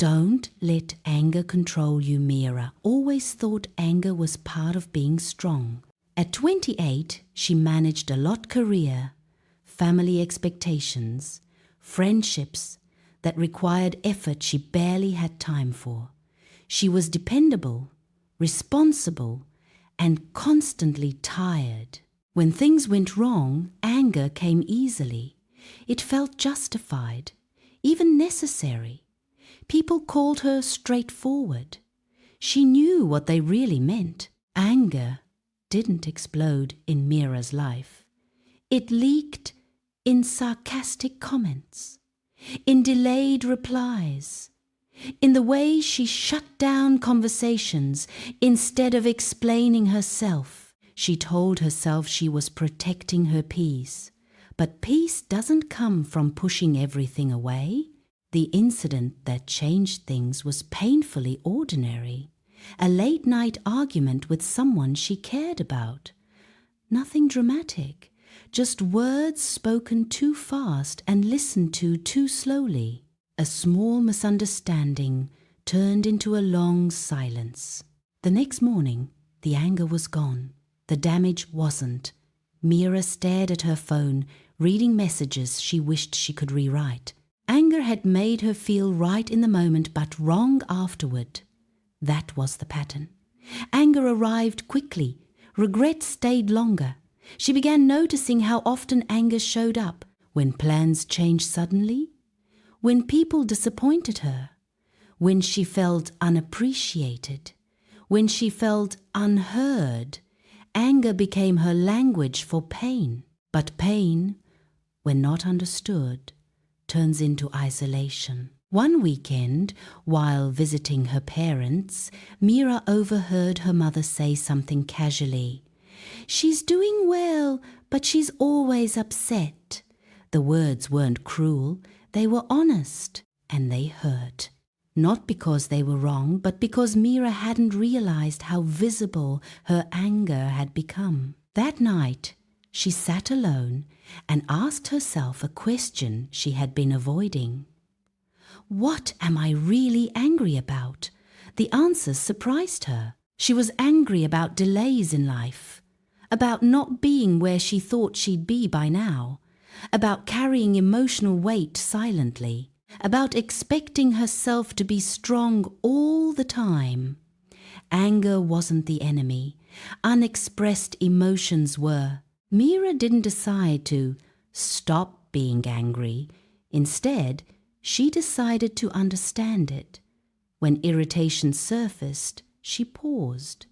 Don't let anger control you, Meera always thought anger was part of being strong. At 28, she managed a lot career, family expectations, friendships that required effort she barely had time for. She was dependable, responsible, and constantly tired. When things went wrong, anger came easily. It felt justified, even necessary. People called her straightforward. She knew what they really meant. Anger didn't explode in Meera's life. It leaked in sarcastic comments, in delayed replies, in the way she shut down conversations instead of explaining herself. She told herself she was protecting her peace. But peace doesn't come from pushing everything away. The incident that changed things was painfully ordinary. A late-night argument with someone she cared about. Nothing dramatic, just words spoken too fast and listened to too slowly. A small misunderstanding turned into a long silence. The next morning, the anger was gone. The damage wasn't. Meera stared at her phone, reading messages she wished she could rewrite. Anger had made her feel right in the moment but wrong afterward. That was the pattern. Anger arrived quickly. Regret stayed longer. She began noticing how often anger showed up. When plans changed suddenly, when people disappointed her, when she felt unappreciated, when she felt unheard. Anger became her language for pain. But pain, when not understood, turns into isolation. One weekend, while visiting her parents, Meera overheard her mother say something casually. "She's doing well, but she's always upset." The words weren't cruel, they were honest, and they hurt. Not because they were wrong, but because Meera hadn't realized how visible her anger had become. That night, she sat alone and asked herself a question she had been avoiding. What am I really angry about? The answer surprised her. She was angry about delays in life, about not being where she thought she'd be by now, about carrying emotional weight silently, about expecting herself to be strong all the time. Anger wasn't the enemy. Unexpressed emotions were. Meera didn't decide to stop being angry. Instead, she decided to understand it. When irritation surfaced, she paused.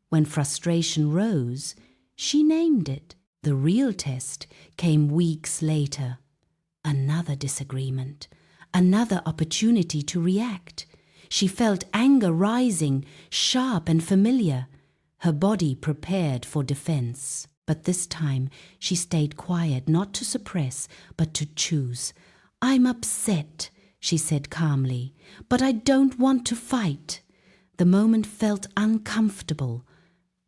When frustration rose, she named it. The real test came weeks later. Another disagreement, another opportunity to react. She felt anger rising, sharp and familiar. Her body prepared for defense. But this time, she stayed quiet, not to suppress, but to choose. "I'm upset," she said calmly, "but I don't want to fight." The moment felt uncomfortable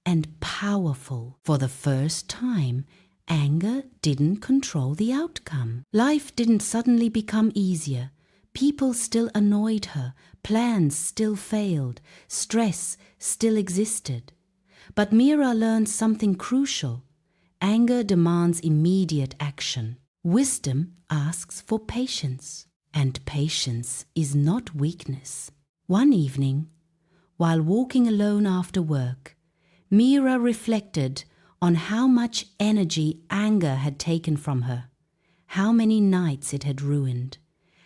and powerful. For the first time, anger didn't control the outcome. Life didn't suddenly become easier. People still annoyed her, plans still failed, stress still existed. But Meera learned something crucial. Anger demands immediate action. Wisdom asks for patience, and patience is not weakness. One evening, while walking alone after work, Meera reflected on how much energy anger had taken from her, how many nights it had ruined,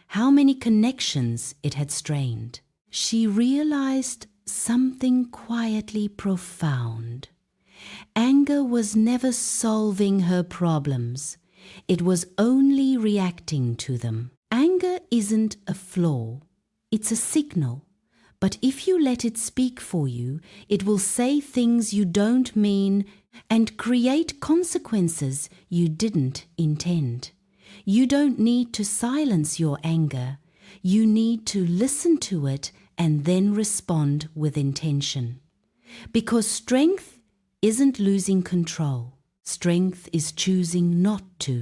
how many connections it had strained. She realized something quietly profound. Anger was never solving her problems. It was only reacting to them. Anger isn't a flaw. It's a signal. But if you let it speak for you, it will say things you don't mean and create consequences you didn't intend. You don't need to silence your anger. You need to listen to it and then respond with intention. Because strength isn't losing control. Strength is choosing not to.